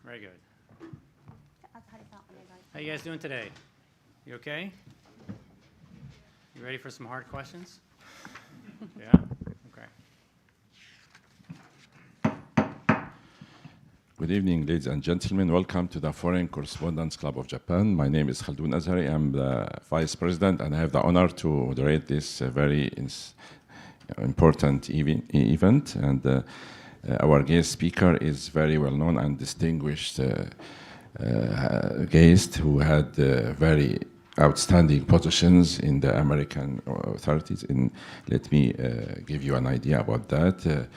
Very good. How you guys doing today? You okay? You ready for some hard questions? Yeah? Okay. Good evening, ladies and gentlemen. Welcome to the Foreign Correspondents Club of Japan. My name is Khaldun Azhari. I'm the Vice President, and I have the honor to moderate this very important event. And our guest speaker is very well-known and distinguished guest who had very outstanding positions in the American authorities. Let me give you an idea about that.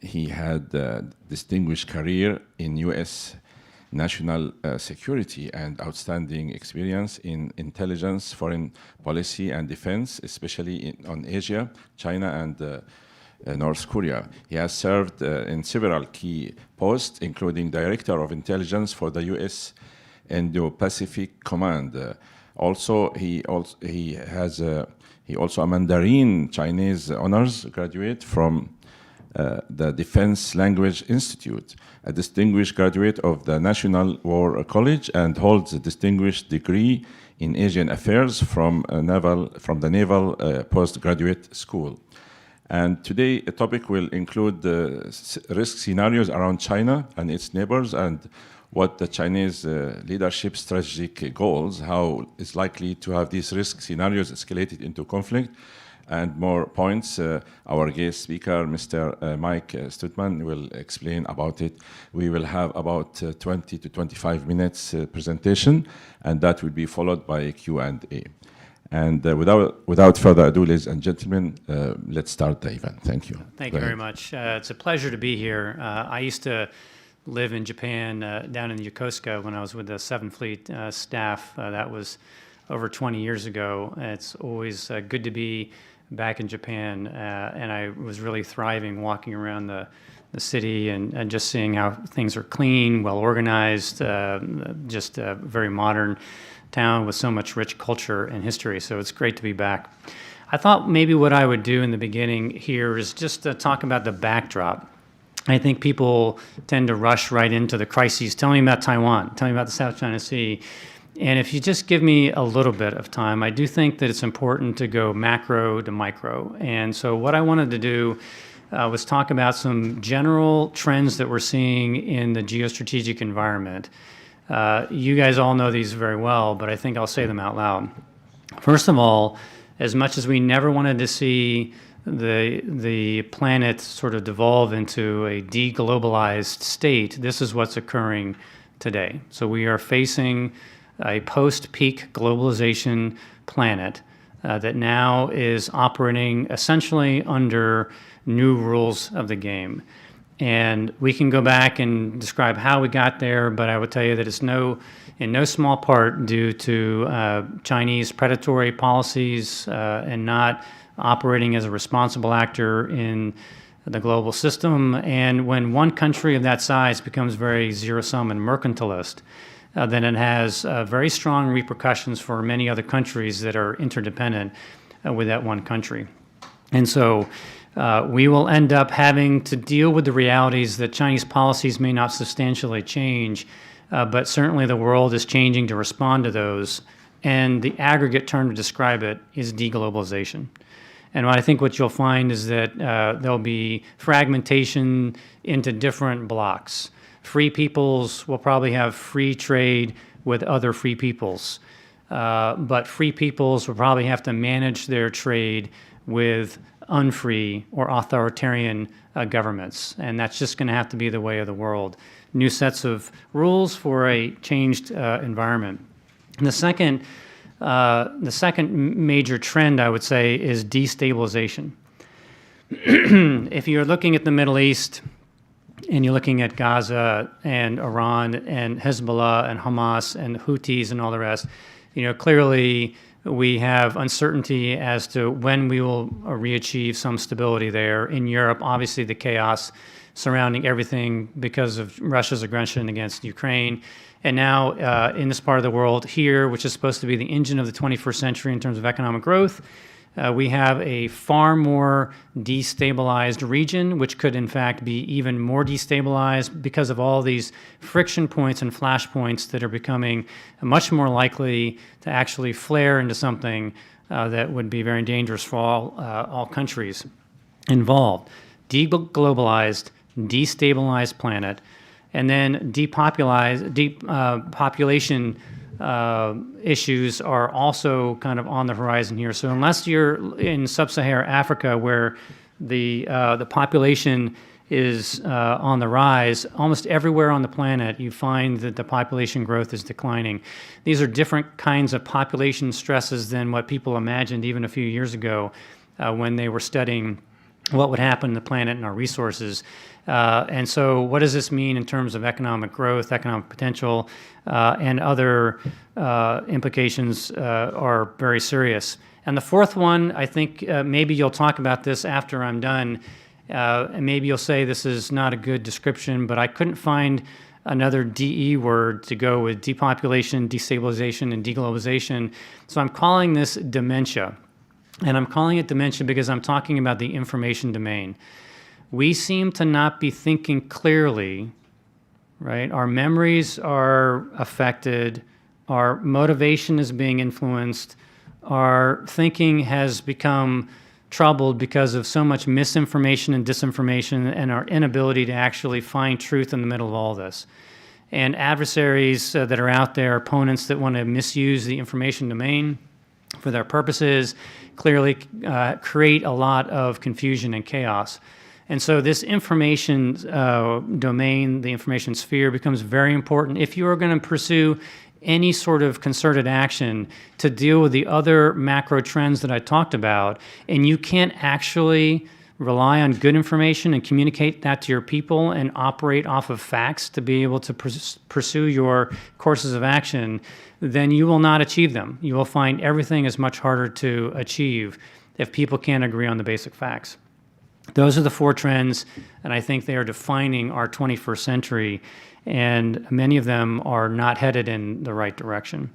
He had a distinguished career in U.S. national security and outstanding experience in intelligence, foreign policy, and defense, especially on Asia, China, and North Korea. He has served in several key posts, including Director of Intelligence for the U.S. Indo-Pacific Command. He also a Mandarin Chinese honors graduate from the Defense Language Institute, a distinguished graduate of the National War College, and holds a distinguished degree in Asian Affairs from the Naval Postgraduate School. And today, a topic will include the risk scenarios around China and its neighbors, and what the Chinese leadership strategic goals, how it's likely to have these risk scenarios escalated into conflict, and more points. Our guest speaker, Mr. Mike Studeman, will explain about it. We will have about 20 to 25 minutes presentation, and that will be followed by a Q&A. And without further ado, ladies and gentlemen, let's start the event. Thank you. Thank you very much. It's a pleasure to be here. I used to live in Japan, down in Yokosuka, when I was with the 7th Fleet staff. That was over 20 years ago. It's always good to be back in Japan, and I was really thriving walking around the city and just seeing how things are clean, well organized, just a very modern town with so much rich culture and history. So it's great to be back. I thought maybe what I would do in the beginning here is just to talk about the backdrop. I think people tend to rush right into the crises. Tell me about Taiwan. Tell me about the South China Sea. And if you just give me a little bit of time, I do think that it's important to go macro to micro. And so what I wanted to do was talk about some general trends that we're seeing in the geostrategic environment. You guys all know these very well, but I think I'll say them out loud. First of all, as much as we never wanted to see the planet sort of devolve into a deglobalized state, this is what's occurring today. So we are facing a post-peak globalization planet that now is operating essentially under new rules of the game. And we can go back and describe how we got there, but I would tell you that it's in no small part due to Chinese predatory policies and not operating as a responsible actor in the global system. And when one country of that size becomes very zero-sum and mercantilist, then it has very strong repercussions for many other countries that are interdependent with that one country. And so we will end up having to deal with the realities that Chinese policies may not substantially change, but certainly the world is changing to respond to those. And the aggregate term to describe it is deglobalization. And I think what you'll find is that there'll be fragmentation into different blocks. Free peoples will probably have free trade with other free peoples, but free peoples will probably have to manage their trade with unfree or authoritarian governments, and that's just going to have to be the way of the world. New sets of rules for a changed environment. And the second major trend, I would say, is destabilization. If you're looking at the Middle East, and you're looking at Gaza and Iran and Hezbollah and Hamas and Houthis and all the rest, clearly we have uncertainty as to when we will re-achieve some stability there. In Europe, obviously the chaos surrounding everything because of Russia's aggression against Ukraine. And now in this part of the world here, which is supposed to be the engine of the 21st century in terms of economic growth, we have a far more destabilized region, which could in fact be even more destabilized because of all these friction points and flashpoints that are becoming much more likely to actually flare into something that would be very dangerous for all countries involved. Deglobalized, destabilized planet, and then population issues are also kind of on the horizon here. So unless you're in sub-Saharan Africa, where the population is on the rise, almost everywhere on the planet you find that the population growth is declining. These are different kinds of population stresses than what people imagined even a few years ago when they were studying what would happen to the planet and our resources. And so what does this mean in terms of economic growth, economic potential, and other implications are very serious. And the fourth one, I think maybe you'll talk about this after I'm done, and maybe you'll say this is not a good description, but I couldn't find another DE word to go with depopulation, destabilization, and deglobalization. So I'm calling this dementia. And I'm calling it dementia because I'm talking about the information domain. We seem to not be thinking clearly, right? Our memories are affected, our motivation is being influenced, our thinking has become troubled because of so much misinformation and disinformation and our inability to actually find truth in the middle of all this. And adversaries that are out there, opponents that want to misuse the information domain for their purposes, clearly create a lot of confusion and chaos. And so this information domain, the information sphere, becomes very important if you are going to pursue any sort of concerted action to deal with the other macro trends that I talked about, and you can't actually rely on good information and communicate that to your people and operate off of facts to be able to pursue your courses of action, then you will not achieve them. You will find everything is much harder to achieve if people can't agree on the basic facts. Those are the four trends, and I think they are defining our 21st century, and many of them are not headed in the right direction.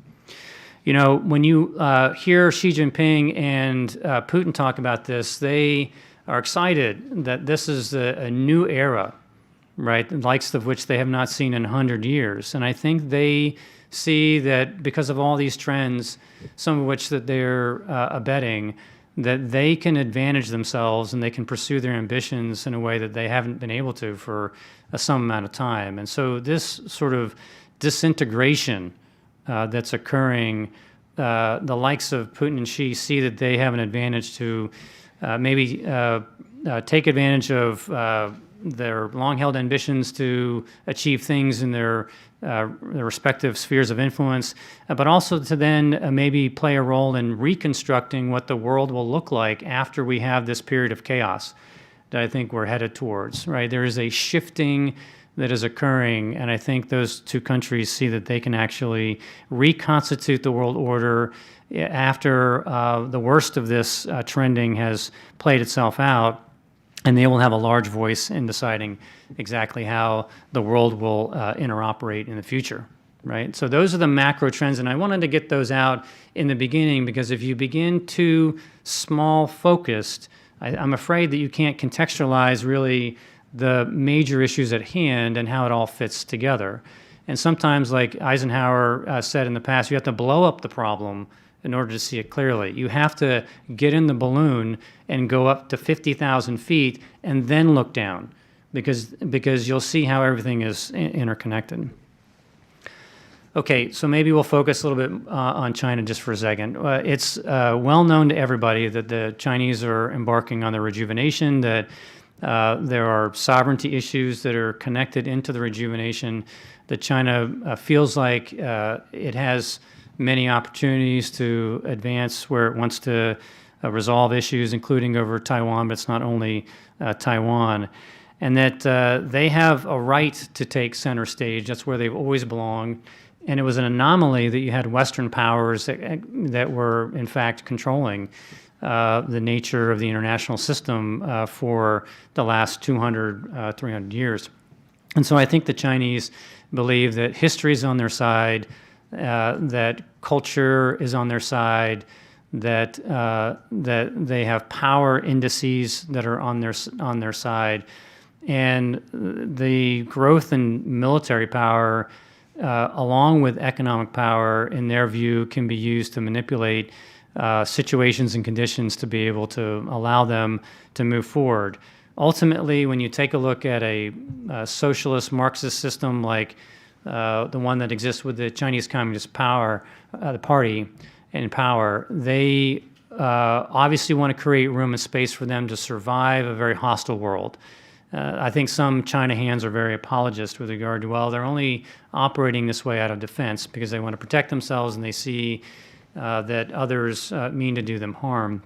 You know, when you hear Xi Jinping and Putin talk about this, they are excited that this is a new era, right, the likes of which they have not seen in 100 years. And I think they see that because of all these trends, some of which that they're abetting, that they can advantage themselves and they can pursue their ambitions in a way that they haven't been able to for some amount of time. And so this sort of disintegration that's occurring, the likes of Putin and Xi see that they have an advantage to maybe take advantage of their long-held ambitions to achieve things in their respective spheres of influence, but also to then maybe play a role in reconstructing what the world will look like after we have this period of chaos that I think we're headed towards, right? There is a shifting that is occurring, and I think those two countries see that they can actually reconstitute the world order after the worst of this trending has played itself out, and they will have a large voice in deciding exactly how the world will interoperate in the future, right? So those are the macro trends, and I wanted to get those out in the beginning because if you begin too small focused, I'm afraid that you can't contextualize really the major issues at hand and how it all fits together. And sometimes, like Eisenhower said in the past, you have to blow up the problem in order to see it clearly. You have to get in the balloon and go up to 50,000 feet and then look down because you'll see how everything is interconnected. Okay, so maybe we'll focus a little bit on China just for a second. It's well known to everybody that the Chinese are embarking on the rejuvenation, that there are sovereignty issues that are connected into the rejuvenation, that China feels like it has many opportunities to advance where it wants to resolve issues, including over Taiwan, but it's not only Taiwan, and that they have a right to take center stage. That's where they've always belonged. And it was an anomaly that you had Western powers that were, in fact, controlling the nature of the international system for the last 200, 300 years. And so I think the Chinese believe that history is on their side, that culture is on their side, that they have power indices that are on their side, and the growth in military power, along with economic power, in their view, can be used to manipulate situations and conditions to be able to allow them to move forward. Ultimately, when you take a look at a socialist Marxist system like the one that exists with the Chinese Communist the party in power, they obviously want to create room and space for them to survive a very hostile world. I think some China hands are very apologist with regard to, well, they're only operating this way out of defense because they want to protect themselves and they see that others mean to do them harm.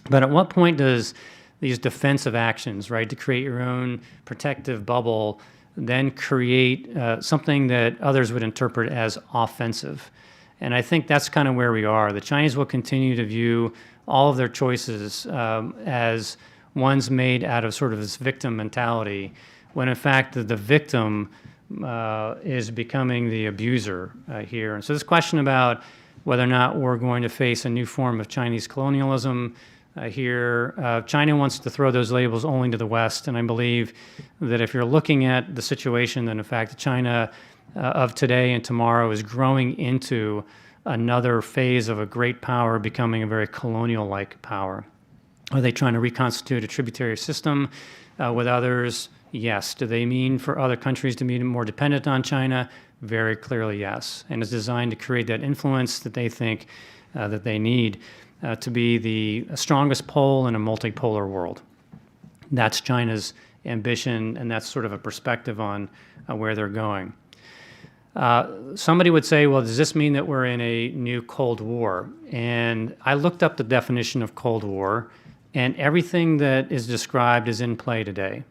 But at what point does these defensive actions, right, to create your own protective bubble, then create something that others would interpret as offensive? And I think that's kind of where we are. The Chinese will continue to view all of their choices as ones made out of sort of this victim mentality, when in fact the victim is becoming the abuser here. And so this question about whether or not we're going to face a new form of Chinese colonialism here, China wants to throw those labels only to the West, and I believe that if you're looking at the situation, then in fact China of today and tomorrow is growing into another phase of a great power becoming a very colonial-like power. Are they trying to reconstitute a tributary system with others? Yes. Do they mean for other countries to be more dependent on China? Very clearly, yes. And it's designed to create that influence that they think that they need to be the strongest pole in a multipolar world. That's China's ambition, and that's sort of a perspective on where they're going. Somebody would say, well, does this mean that we're in a new Cold War? And I looked up the definition of Cold War, and everything that is described is in play today.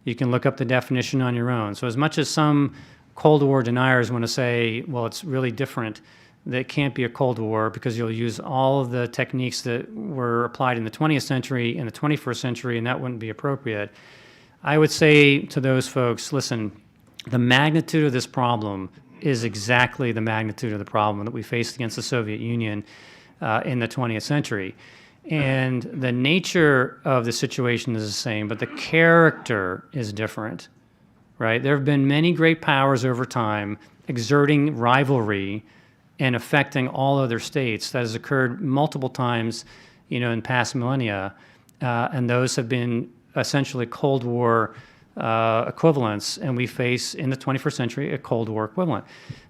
You can look up the definition on your own. So as much as some Cold War deniers want to say, well, it's really different, that can't be a Cold War because you'll use all of the techniques that were applied in the 20th century in the 21st century, and that wouldn't be appropriate. I would say to those folks, listen, the magnitude of this problem is exactly the magnitude of the problem that we faced against the Soviet Union in the 20th century. And the nature of the situation is the same, but the character is different, right? There have been many great powers over time exerting rivalry and affecting all other states. That has occurred multiple times, in past millennia, and those have been essentially Cold War equivalents, and we face in the 21st century a Cold War equivalent.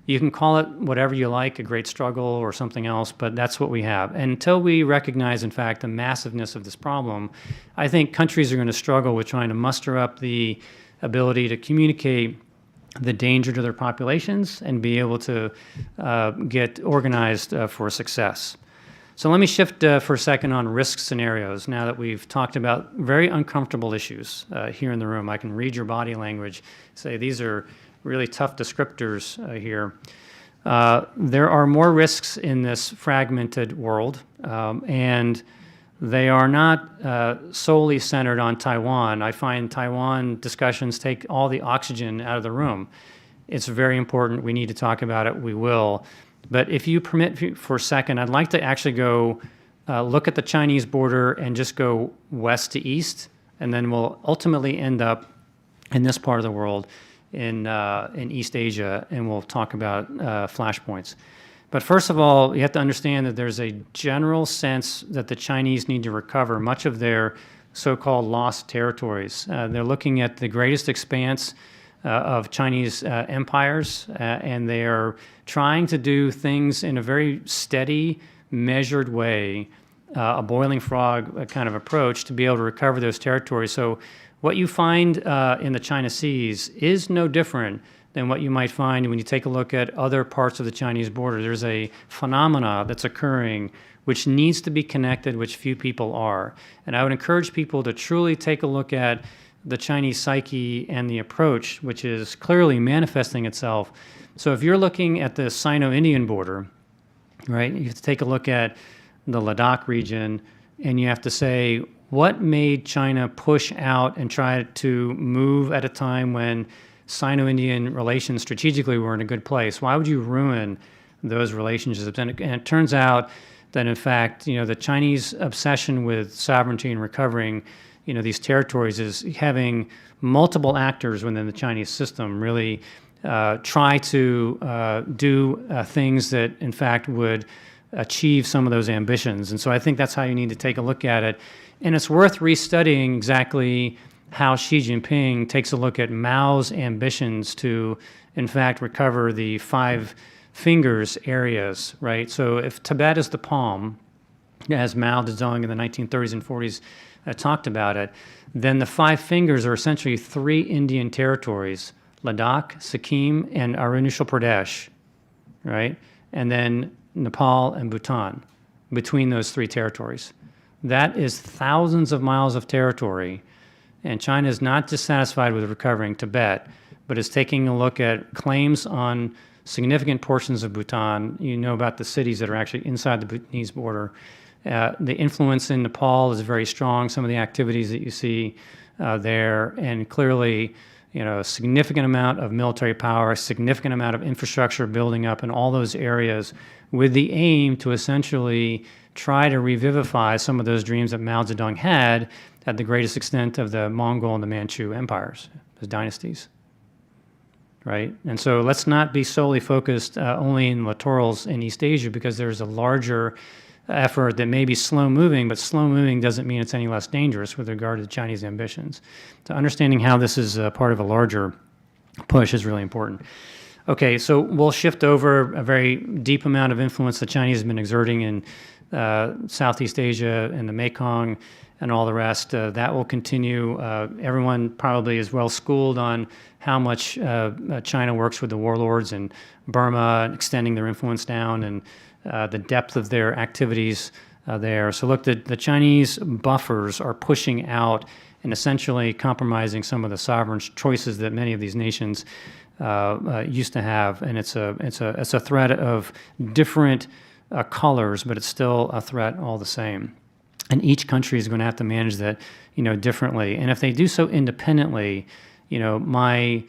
You can call it whatever you like, a great struggle or something else, but that's what we have. And until we recognize, in fact, the massiveness of this problem, I think countries are going to struggle with trying to muster up the ability to communicate the danger to their populations and be able to get organized for success. So let me shift for a second on risk scenarios now that we've talked about very uncomfortable issues here in the room. I can read your body language, say these are really tough descriptors here. There are more risks in this fragmented world, and they are not solely centered on Taiwan. I find Taiwan discussions take all the oxygen out of the room. It's very important. We need to talk about it. We will. But if you permit for a second, I'd like to actually go look at the Chinese border and just go west to east, and then we'll ultimately end up in this part of the world in East Asia, and we'll talk about flashpoints. But first of all, you have to understand that there's a general sense that the Chinese need to recover much of their so-called lost territories. They're looking at the greatest expanse of Chinese empires, and they are trying to do things in a very steady, measured way, a boiling frog kind of approach to be able to recover those territories. So what you find in the China Seas is no different than what you might find when you take a look at other parts of the Chinese border. There's a phenomena that's occurring which needs to be connected, which few people are. And I would encourage people to truly take a look at the Chinese psyche and the approach, which is clearly manifesting itself. So if you're looking at the Sino-Indian border, right, you have to take a look at the Ladakh region, and you have to say, what made China push out and try to move at a time when Sino-Indian relations strategically were in a good place? Why would you ruin those relationships? And it turns out that in fact, the Chinese obsession with sovereignty and recovering, these territories is having multiple actors within the Chinese system really try to do things that in fact would achieve some of those ambitions. And so I think that's how you need to take a look at it. And it's worth restudying exactly how Xi Jinping takes a look at Mao's ambitions to, in fact, recover the five fingers areas, right? So if Tibet is the palm, as Mao Zedong in the 1930s and 40s talked about it, then the five fingers are essentially three Indian territories, Ladakh, Sikkim, and Arunachal Pradesh, right? And then Nepal and Bhutan, between those three territories. That is thousands of miles of territory, and China is not dissatisfied with recovering Tibet, but is taking a look at claims on significant portions of Bhutan. You know about the cities that are actually inside the Bhutanese border. The influence in Nepal is very strong, some of the activities that you see there, and clearly, a significant amount of military power, a significant amount of infrastructure building up in all those areas with the aim to essentially try to revivify some of those dreams that Mao Zedong had at the greatest extent of the Mongol and the Manchu empires, those dynasties, right? And so let's not be solely focused only in littorals in East Asia, because there's a larger effort that may be slow moving, but slow moving doesn't mean it's any less dangerous with regard to the Chinese ambitions. So understanding how this is part of a larger push is really important. Okay, so we'll shift over a very deep amount of influence the Chinese have been exerting in Southeast Asia and the Mekong and all the rest. That will continue. Everyone probably is well schooled on how much China works with the warlords in Burma, extending their influence down, and the depth of their activities there. So look, the Chinese buffers are pushing out and essentially compromising some of the sovereign choices that many of these nations used to have. And it's a threat of different colors, but it's still a threat all the same. And each country is going to have to manage that, differently. And if they do so independently, my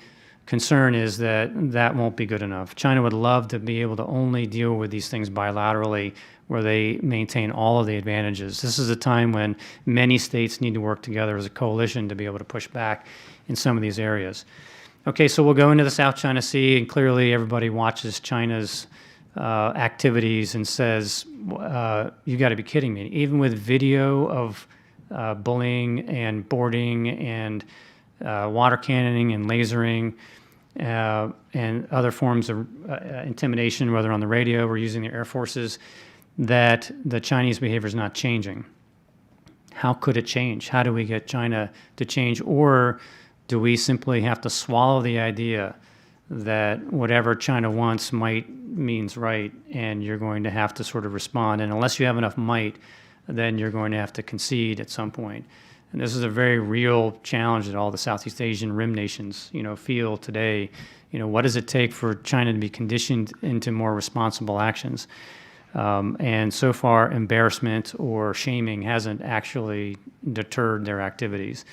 concern is that that won't be good enough. China would love to be able to only deal with these things bilaterally, where they maintain all of the advantages. This is a time when many states need to work together as a coalition to be able to push back in some of these areas. Okay, so we'll go into the South China Sea, and clearly everybody watches China's activities and says, you got to be kidding me. Even with video of bullying and boarding and water cannoning and lasering and other forms of intimidation, whether on the radio or using the air forces, that the Chinese behavior is not changing. How could it change? How do we get China to change? Or do we simply have to swallow the idea that whatever China wants might means right, and you're going to have to sort of respond? And unless you have enough might, then you're going to have to concede at some point. And this is a very real challenge that all the Southeast Asian rim nations, feel today. What does it take for China to be conditioned into more responsible actions? And so far, embarrassment or shaming hasn't actually deterred their activities.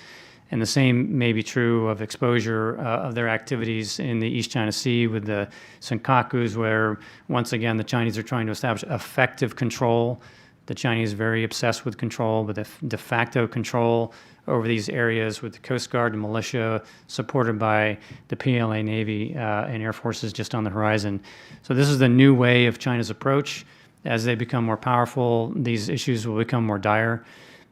And the same may be true of exposure of their activities in the East China Sea with the Senkakus, where, once again, the Chinese are trying to establish effective control. The Chinese are very obsessed with control, but the de facto control over these areas with the Coast Guard and militia, supported by the PLA Navy and Air Forces just on the horizon. So this is the new way of China's approach. As they become more powerful, these issues will become more dire.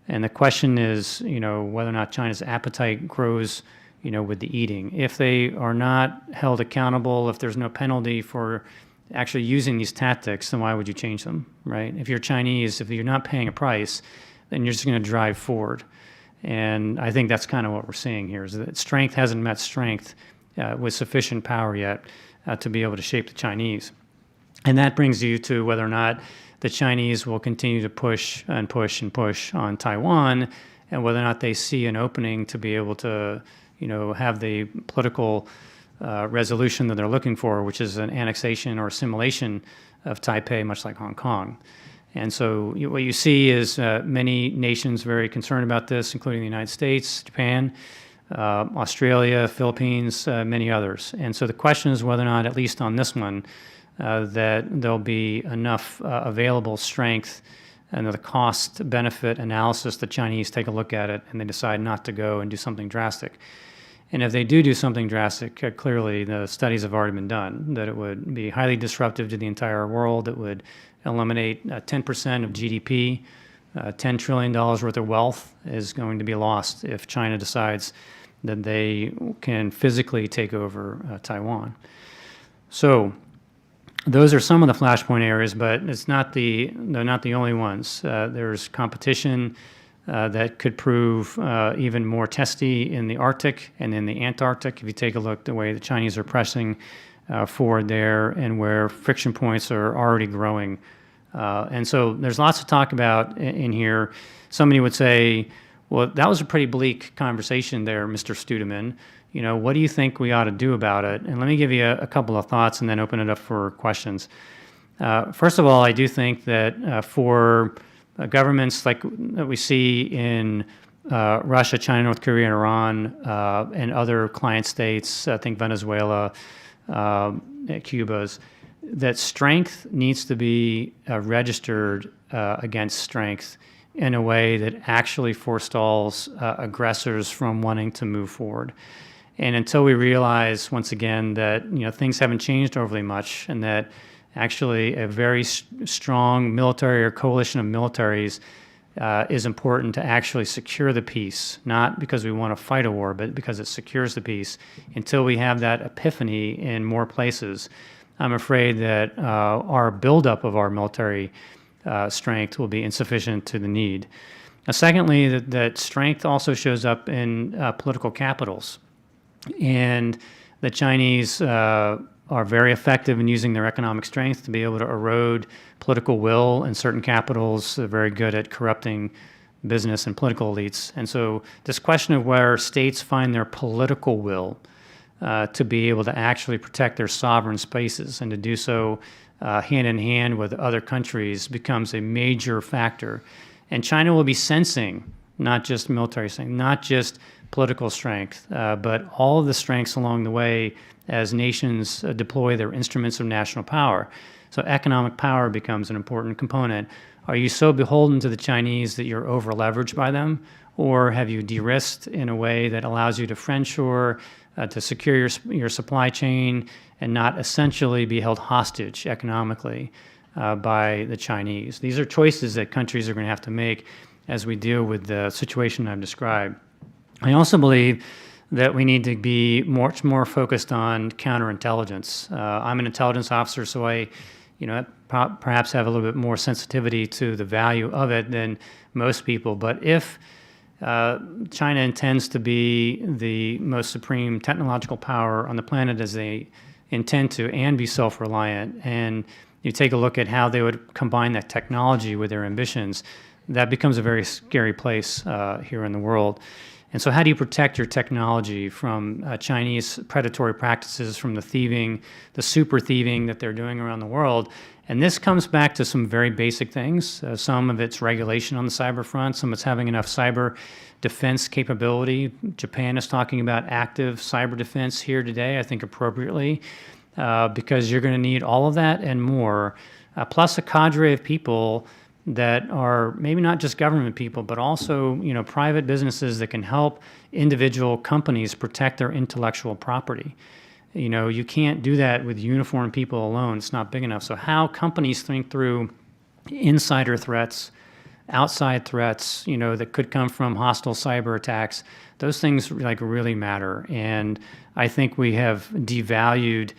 And the question is, whether or not China's appetite grows, with the eating. If they are not held accountable, if there's no penalty for actually using these tactics, then why would you change them, right? If you're Chinese, if you're not paying a price, then you're just going to drive forward. And I think that's kind of what we're seeing here, is that strength hasn't met strength with sufficient power yet to be able to shape the Chinese. And that brings you to whether or not the Chinese will continue to push and push and push on Taiwan, and whether or not they see an opening to be able to, have the political resolution that they're looking for, which is an annexation or assimilation of Taipei, much like Hong Kong. And so what you see is many nations very concerned about this, including the United States, Japan, Australia, Philippines, many others. And so the question is whether or not, at least on this one, that there'll be enough available strength and the cost-benefit analysis, the Chinese take a look at it and they decide not to go and do something drastic. And if they do something drastic, clearly the studies have already been done, that it would be highly disruptive to the entire world. It would eliminate 10% of GDP. $10 trillion worth of wealth is going to be lost if China decides that they can physically take over Taiwan. So those are some of the flashpoint areas, but they're not the only ones. There's competition that could prove even more testy in the Arctic and in the Antarctic. If you take a look the way the Chinese are pressing forward there and where friction points are already growing. And so there's lots to talk about in here. Somebody would say, well, that was a pretty bleak conversation there, Mr. Studeman. You know, what do you think we ought to do about it? And let me give you a couple of thoughts and then open it up for questions. First of all, I do think that for governments like that we see in Russia, China, North Korea, and Iran, and other client states, I think Venezuela, Cuba's, that strength needs to be registered against strength in a way that actually forestalls aggressors from wanting to move forward. And until we realize, once again, that things haven't changed overly much and that actually a very strong military or coalition of militaries is important to actually secure the peace, not because we want to fight a war, but because it secures the peace. Until we have that epiphany in more places, I'm afraid that our buildup of our military strength will be insufficient to the need. Now, secondly, that strength also shows up in political capitals. And the Chinese are very effective in using their economic strength to be able to erode political will in certain capitals. They're very good at corrupting business and political elites. And so this question of where states find their political will to be able to actually protect their sovereign spaces and to do so hand in hand with other countries becomes a major factor. And China will be sensing not just military strength, not just political strength, but all of the strengths along the way as nations deploy their instruments of national power. So economic power becomes an important component. Are you so beholden to the Chinese that you're over-leveraged by them? Or have you de-risked in a way that allows you to friendshore, to secure your supply chain, and not essentially be held hostage economically by the Chinese? These are choices that countries are going to have to make as we deal with the situation I've described. I also believe that we need to be much more focused on counterintelligence. I'm an intelligence officer, so I, perhaps have a little bit more sensitivity to the value of it than most people. But if China intends to be the most supreme technological power on the planet as they intend to, and be self-reliant, and you take a look at how they would combine that technology with their ambitions, that becomes a very scary place here in the world. And so how do you protect your technology from Chinese predatory practices, from the thieving, the super thieving that they're doing around the world? And this comes back to some very basic things. Some of it's regulation on the cyber front, some of it's having enough cyber defense capability. Japan is talking about active cyber defense here today, I think appropriately, because you're going to need all of that and more, plus a cadre of people that are maybe not just government people, but also private businesses that can help individual companies protect their intellectual property. You can't do that with uniformed people alone. It's not big enough. So how companies think through insider threats, outside threats, that could come from hostile cyber attacks, those things really matter. And I think we have devalued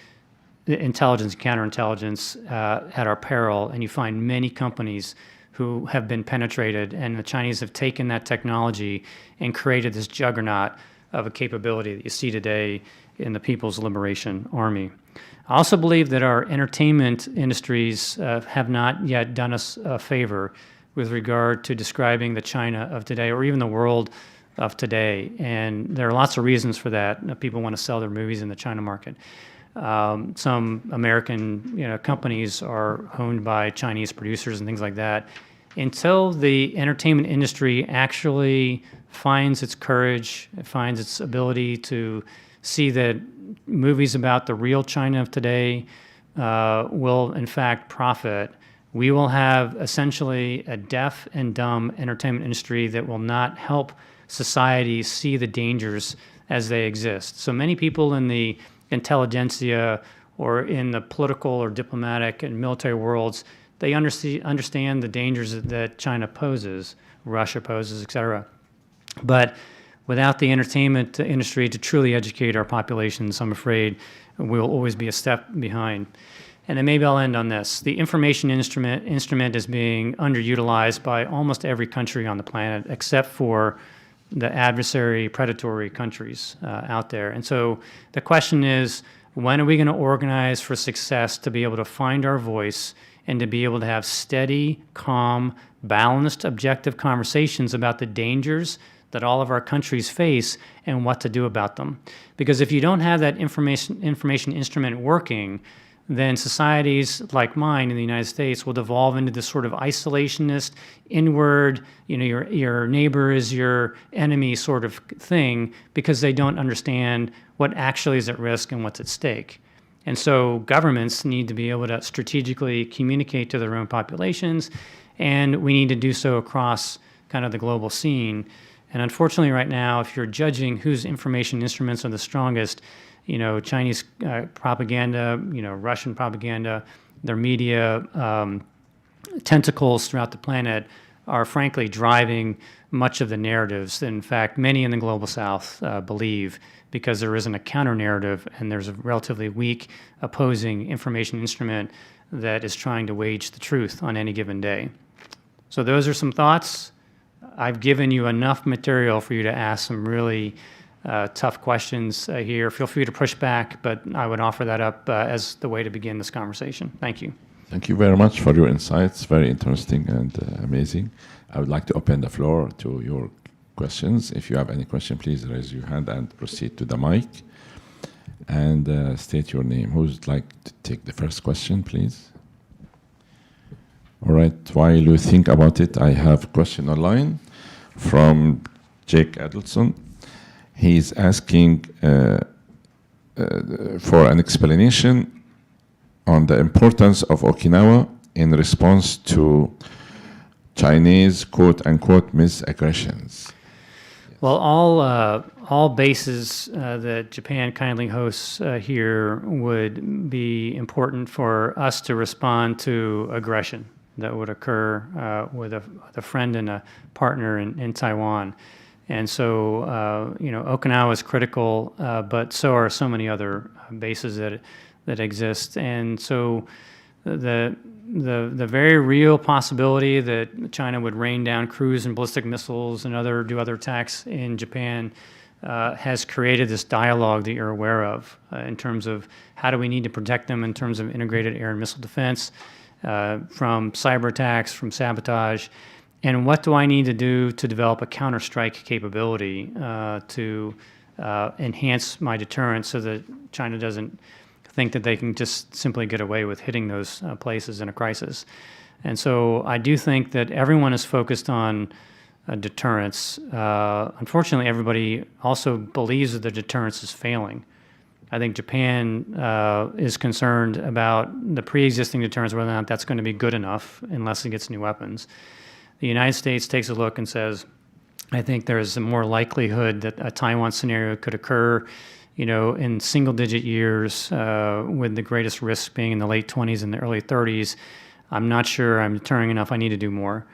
intelligence, counterintelligence at our peril, and you find many companies who have been penetrated, and the Chinese have taken that technology and created this juggernaut of a capability that you see today in the People's Liberation Army. I also believe that our entertainment industries have not yet done us a favor with regard to describing the China of today, or even the world of today. And there are lots of reasons for that. People want to sell their movies in the China market. Some American companies are owned by Chinese producers and things like that. Until the entertainment industry actually finds its courage, finds its ability to see that movies about the real China of today, will in fact profit. We will have essentially a deaf and dumb entertainment industry that will not help society see the dangers as they exist. So many people in the intelligentsia or in the political or diplomatic and military worlds, they understand the dangers that China poses, Russia poses, et cetera. But without the entertainment industry to truly educate our populations, I'm afraid we'll always be a step behind. And then maybe I'll end on this. The information instrument is being underutilized by almost every country on the planet, except for the adversary, predatory countries out there. And so the question is, when are we going to organize for success to be able to find our voice and to be able to have steady, calm, balanced, objective conversations about the dangers that all of our countries face and what to do about them? Because if you don't have that information instrument working, then societies like mine in the United States will devolve into this sort of isolationist, inward, your neighbor is your enemy sort of thing, because they don't understand what actually is at risk and what's at stake. And so governments need to be able to strategically communicate to their own populations, and we need to do so across kind of the global scene. And unfortunately right now, if you're judging whose information instruments are the strongest, Chinese propaganda, Russian propaganda, their media tentacles throughout the planet are frankly driving much of the narratives that, in fact, many in the global south believe, because there isn't a counter-narrative and there's a relatively weak opposing information instrument that is trying to wage the truth on any given day. So those are some thoughts. I've given you enough material for you to ask some really tough questions here. Feel free to push back, but I would offer that up as the way to begin this conversation. Thank you. Thank you very much for your insights. Very interesting and amazing. I would like to open the floor to your questions. If you have any question, please raise your hand and proceed to the mic. And state your name. Who would like to take the first question, please? All right. While you think about it, I have a question online from Jake Adelson. He's asking for an explanation on the importance of Okinawa in response to Chinese quote-unquote misaggressions. Well, all bases that Japan kindly hosts here would be important for us to respond to aggression that would occur with a friend and a partner in Taiwan. And so, Okinawa is critical, but so are so many other bases that exist. And so, the very real possibility that China would rain down cruise and ballistic missiles and do other attacks in Japan has created this dialogue that you're aware of in terms of how do we need to protect them in terms of integrated air and missile defense, from cyber attacks, from sabotage. And what do I need to do to develop a counter-strike capability to enhance my deterrence so that China doesn't think that they can just simply get away with hitting those places in a crisis? And so I do think that everyone is focused on deterrence. Unfortunately, everybody also believes that the deterrence is failing. I think Japan is concerned about the pre-existing deterrence, whether or not that's going to be good enough unless it gets new weapons. The United States takes a look and says, I think there's a more likelihood that a Taiwan scenario could occur, in single-digit years, with the greatest risk being in the late 20s and the early 30s. I'm not sure I'm deterring enough. I need to do more.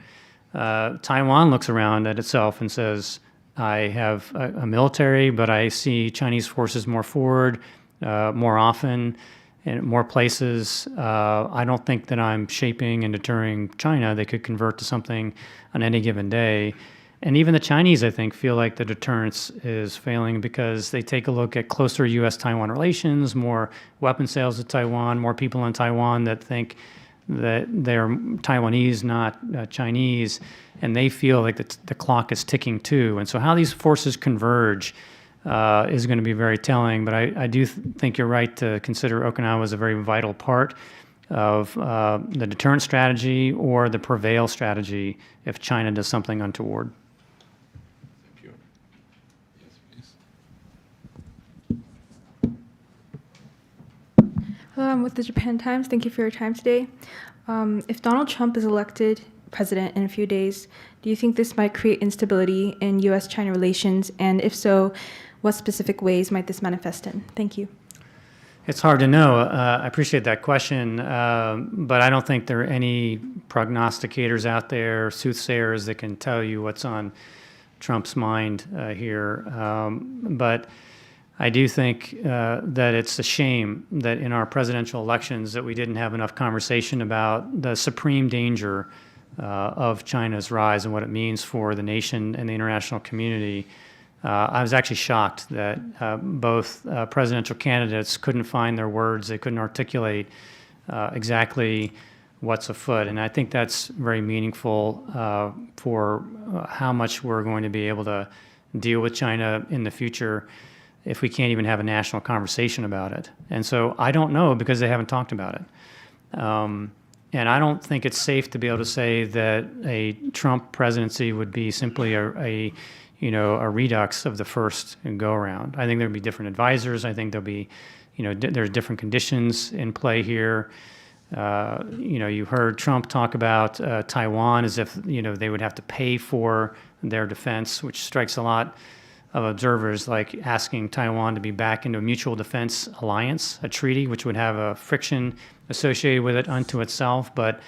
Taiwan looks around at itself and says, I have a military, but I see Chinese forces more forward, more often, in more places. I don't think that I'm shaping and deterring China. They could convert to something on any given day. And even the Chinese, I think, feel like the deterrence is failing because they take a look at closer U.S.-Taiwan relations, more weapon sales to Taiwan, more people in Taiwan that think that they're Taiwanese, not Chinese, and they feel like the clock is ticking too. And so how these forces converge is going to be very telling, but I do think you're right to consider Okinawa as a very vital part of the deterrent strategy or the prevail strategy if China does something untoward. Thank you. Yes, please. Hello, I'm with the Japan Times. Thank you for your time today. If Donald Trump is elected president in a few days, do you think this might create instability in U.S.-China relations? And if so, what specific ways might this manifest in? Thank you. It's hard to know. I appreciate that question, but I don't think there are any prognosticators out there, soothsayers that can tell you what's on Trump's mind here. But I do think that it's a shame that in our presidential elections that we didn't have enough conversation about the supreme danger of China's rise and what it means for the nation and the international community. I was actually shocked that both presidential candidates couldn't find their words. They couldn't articulate exactly what's afoot. And I think that's very meaningful for how much we're going to be able to deal with China in the future if we can't even have a national conversation about it. And so I don't know because they haven't talked about it. And I don't think it's safe to be able to say that a Trump presidency would be simply a redux of the first go-around. I think there'll be different advisors. I think there'll be, there's different conditions in play here. You heard Trump talk about Taiwan as if, they would have to pay for their defense, which strikes a lot of observers, like asking Taiwan to be back into a mutual defense alliance, a treaty, which would have a friction associated with it unto itself. But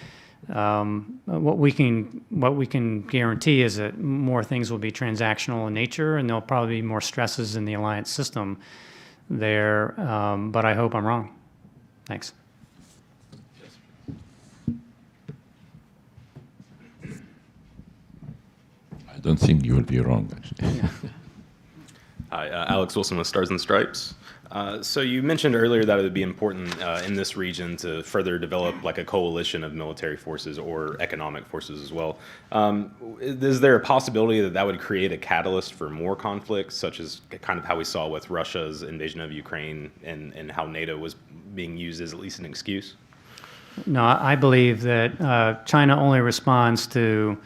what we can guarantee is that more things will be transactional in nature, and there'll probably be more stresses in the alliance system there. But I hope I'm wrong. Thanks. I don't think you will be wrong, actually. Hi, Alex Wilson with Stars and Stripes. So you mentioned earlier that it would be important in this region to further develop like a coalition of military forces or economic forces as well. Is there a possibility that that would create a catalyst for more conflicts, such as kind of how we saw with Russia's invasion of Ukraine and how NATO was being used as at least an excuse? No, I believe that China only responds to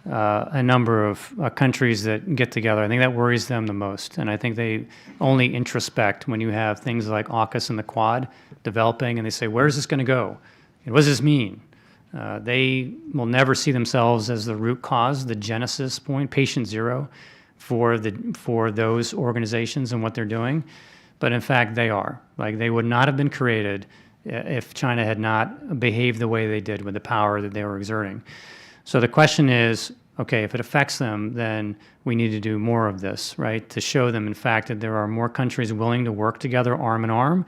a number of countries that get together. I think that worries them the most. And I think they only introspect when you have things like AUKUS and the Quad developing, and they say, where's this going to go? And what does this mean? They will never see themselves as the root cause, the genesis point, patient zero for those organizations and what they're doing. But in fact, they are. Like, they would not have been created if China had not behaved the way they did with the power that they were exerting. So the question is, okay, if it affects them, then we need to do more of this, right? To show them, in fact, that there are more countries willing to work together arm in arm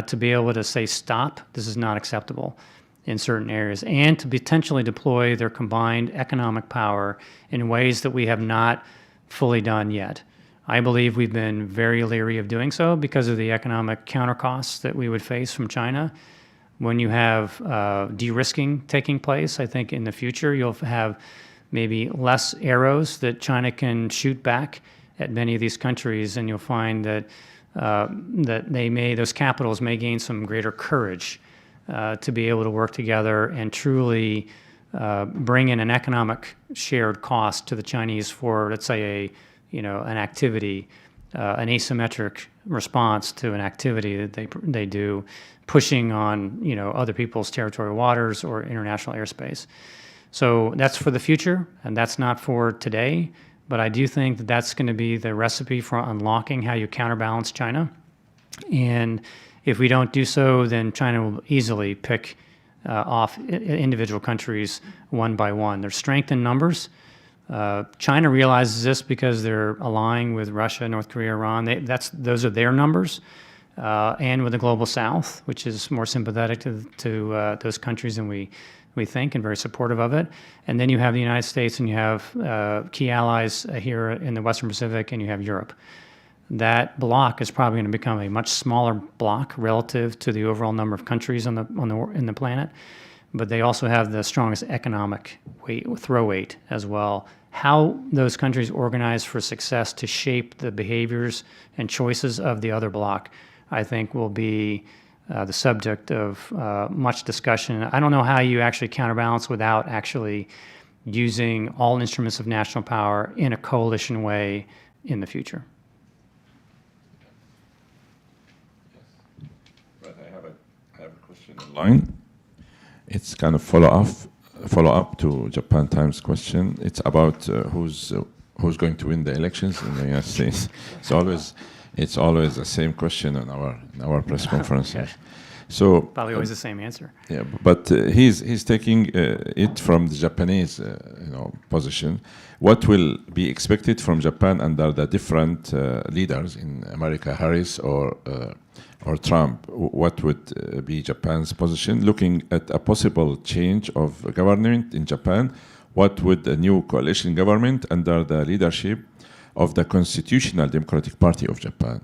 to be able to say, stop, this is not acceptable in certain areas, and to potentially deploy their combined economic power in ways that we have not fully done yet. I believe we've been very leery of doing so because of the economic countercosts that we would face from China. When you have de-risking taking place, I think in the future you'll have maybe less arrows that China can shoot back at many of these countries, and you'll find that those capitals may gain some greater courage to be able to work together and truly bring in an economic shared cost to the Chinese for, let's say, an activity, an asymmetric response to an activity that they do, pushing on other people's territorial waters or international airspace. So that's for the future, and that's not for today. But I do think that that's going to be the recipe for unlocking how you counterbalance China. And if we don't do so, then China will easily pick off individual countries one by one. There's strength in numbers. China realizes this because they're allying with Russia, North Korea, Iran. Those are their numbers. And with the global South, which is more sympathetic to those countries than we think, and very supportive of it. And then you have the United States, and you have key allies here in the Western Pacific, and you have Europe. That bloc is probably going to become a much smaller bloc relative to the overall number of countries in the planet, but they also have the strongest economic throw weight as well. How those countries organize for success to shape the behaviors and choices of the other bloc, I think, will be the subject of much discussion. I don't know how you actually counterbalance without actually using all instruments of national power in a coalition way in the future. But I have question online. It's kind of follow up to Japan Times question. It's about who's going to win the elections in the United States. It's always the same question in our press conferences. Okay. So Probably always the same answer. yeah, but he's taking it from the Japanese position. What will be expected from Japan under the different leaders in America, Harris or Trump? What would be Japan's position? Looking at a possible change of government in Japan, what would a new coalition government under the leadership of the Constitutional Democratic Party of Japan?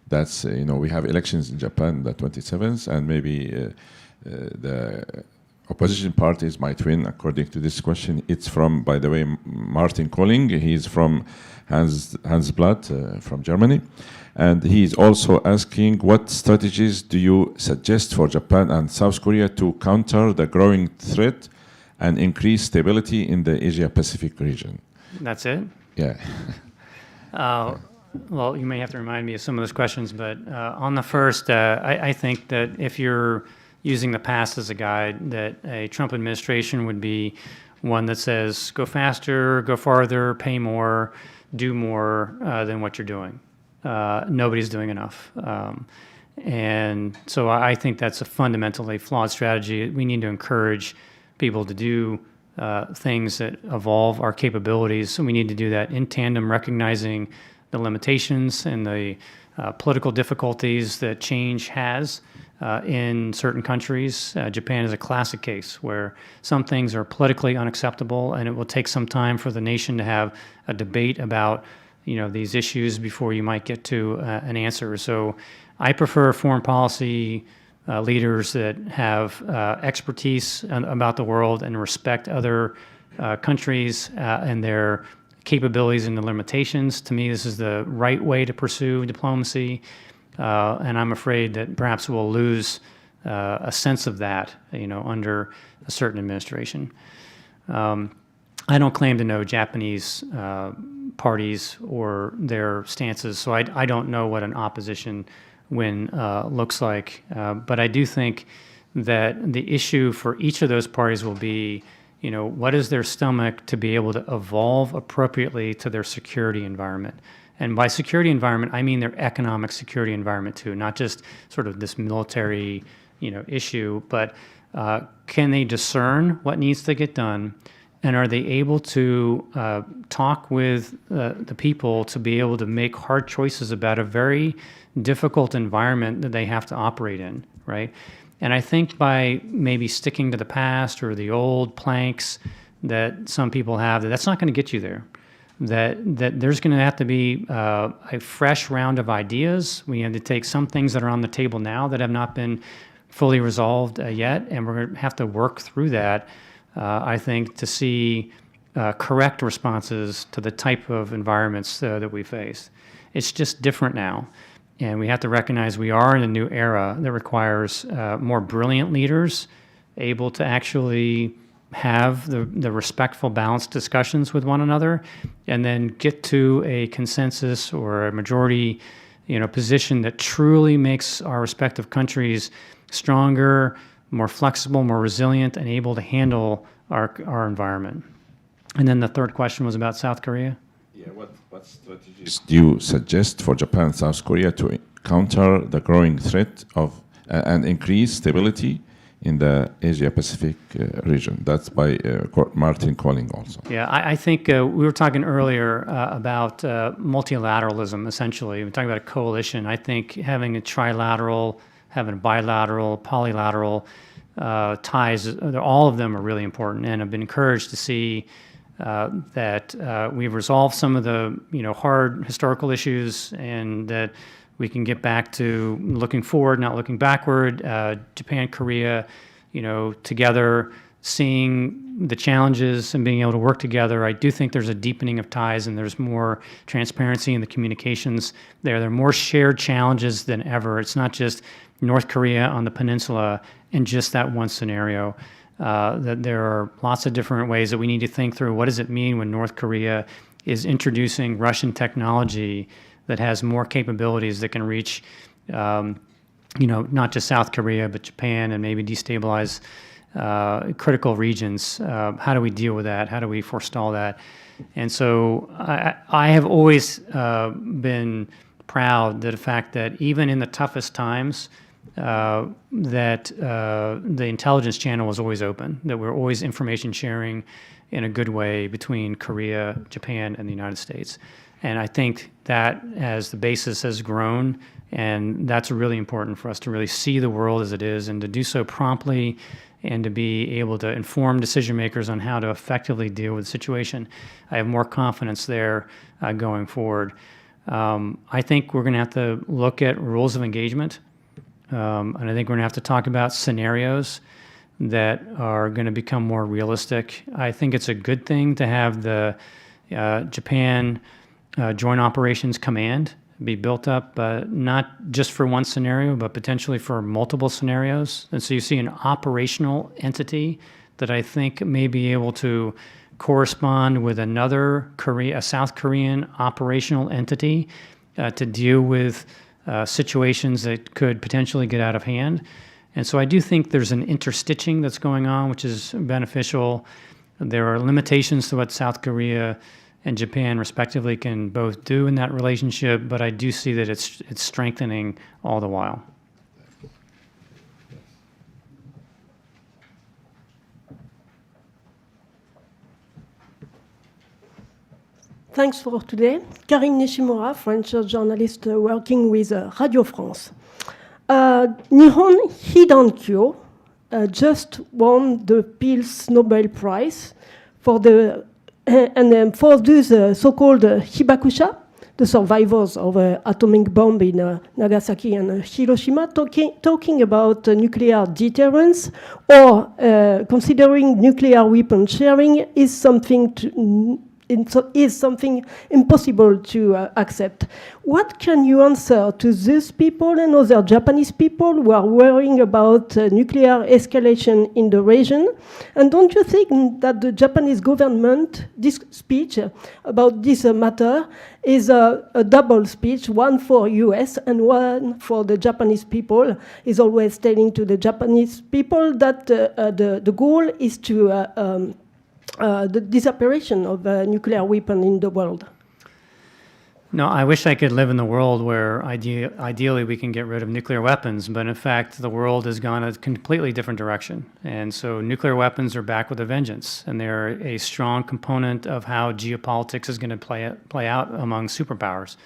That's, we have elections in Japan the 27th, and maybe the opposition parties might win, according to this question. It's from, by the way, Martin Colling. He's from Hansblatt from Germany. And he's also asking, what strategies do you suggest for Japan and South Korea to counter the growing threat and increase stability in the Asia-Pacific region? That's it? Yeah. Well, you may have to remind me of some of those questions, but on the first, I think that if you're using the past as a guide, that a Trump administration would be one that says, go faster, go farther, pay more, do more than what you're doing. Nobody's doing enough. And so I think that's a fundamentally flawed strategy. We need to encourage people to do things that evolve our capabilities. So we need to do that in tandem, recognizing the limitations and the political difficulties that change has in certain countries. Japan is a classic case where some things are politically unacceptable, and it will take some time for the nation to have a debate about these issues before you might get to an answer. So I prefer foreign policy leaders that have expertise about the world and respect other countries and their capabilities and the limitations. To me, this is the right way to pursue diplomacy, and I'm afraid that perhaps we'll lose a sense of that, under a certain administration. I don't claim to know Japanese parties or their stances, so I don't know what an opposition win looks like. But I do think that the issue for each of those parties will be, what is their stomach to be able to evolve appropriately to their security environment? And by security environment, I mean their economic security environment too, not just sort of this military, issue, but can they discern what needs to get done? And are they able to talk with the people to be able to make hard choices about a very difficult environment that they have to operate in, right? And I think by maybe sticking to the past or the old planks that some people have, that's not going to get you there. That there's going to have to be a fresh round of ideas. We have to take some things that are on the table now that have not been fully resolved yet, and we're going to have to work through that, I think, to see correct responses to the type of environments that we face. It's just different now. And we have to recognize we are in a new era that requires more brilliant leaders able to actually have the respectful, balanced discussions with one another, and then get to a consensus or a majority, position that truly makes our respective countries stronger, more flexible, more resilient, and able to handle our environment. And then the third question was about South Korea. Yeah, what strategies do you suggest for Japan and South Korea to counter the growing threat of and increase stability in the Asia-Pacific region? That's by Martin Colling also. Yeah, I think we were talking earlier about multilateralism, essentially. We're talking about a coalition. I think having a trilateral, having a bilateral, polylateral ties, all of them are really important, and I've been encouraged to see that we've resolved some of the hard historical issues, and that we can get back to looking forward, not looking backward. Japan, Korea, together, seeing the challenges and being able to work together. I do think there's a deepening of ties, and there's more transparency in the communications there. There are more shared challenges than ever. It's not just North Korea on the peninsula in just that one scenario. That there are lots of different ways that we need to think through. What does it mean when North Korea is introducing Russian technology that has more capabilities that can reach not just South Korea, but Japan, and maybe destabilize critical regions. How do we deal with that? How do we forestall that? And so I have always been proud of the fact that even in the toughest times, that the intelligence channel was always open, that we're always information sharing in a good way between Korea, Japan, and the United States. And I think that as the basis has grown, and that's really important for us to really see the world as it is and to do so promptly and to be able to inform decision makers on how to effectively deal with the situation. I have more confidence there going forward. I think we're going to have to look at rules of engagement, and I think we're going to have to talk about scenarios that are going to become more realistic. I think it's a good thing to have the Japan Joint Operations Command be built up, not just for one scenario, but potentially for multiple scenarios. And so you see an operational entity that I think may be able to correspond with another a South Korean operational entity to deal with situations that could potentially get out of hand. And so I do think there's an interstitching that's going on, which is beneficial. There are limitations to what South Korea and Japan respectively can both do in that relationship, but I do see that it's strengthening all the while. Thanks for today. Karine Nishimura, French journalist working with Radio France. Nihon Hidankyo just won the Peace Nobel Prize for for those so-called Hibakusha, the survivors of atomic bomb in Nagasaki and Hiroshima, talking about nuclear deterrence or considering nuclear weapon sharing is something impossible to accept. What can you answer to these people and other Japanese people who are worrying about nuclear escalation in the region? And don't you think that the Japanese government, this speech about this matter is a double speech, one for US and one for the Japanese people, is always telling to the Japanese people that the goal is to the disappearation of nuclear weapon in the world? No, I wish I could live in the world where ideally we can get rid of nuclear weapons, but in fact the world has gone a completely different direction. And so nuclear weapons are back with a vengeance, and they're a strong component of how geopolitics is going to play out among superpowers.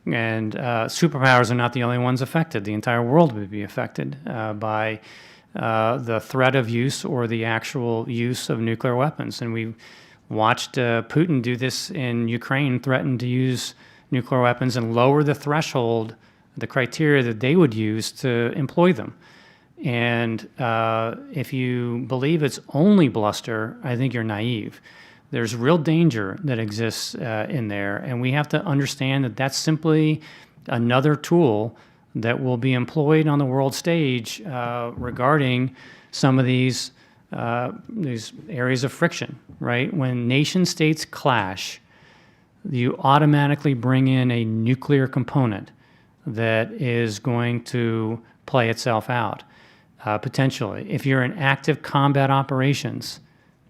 And superpowers are not the only ones affected. The entire world would be affected by the threat of use or the actual use of nuclear weapons. And we watched Putin do this in Ukraine, threaten to use nuclear weapons and lower the threshold, the criteria that they would use to employ them. And if you believe it's only bluster, I think you're naive. There's real danger that exists in there, and we have to understand that that's simply another tool that will be employed on the world stage regarding some of these areas of friction, right? When nation states clash, you automatically bring in a nuclear component that is going to play itself out, potentially. If you're in active combat operations,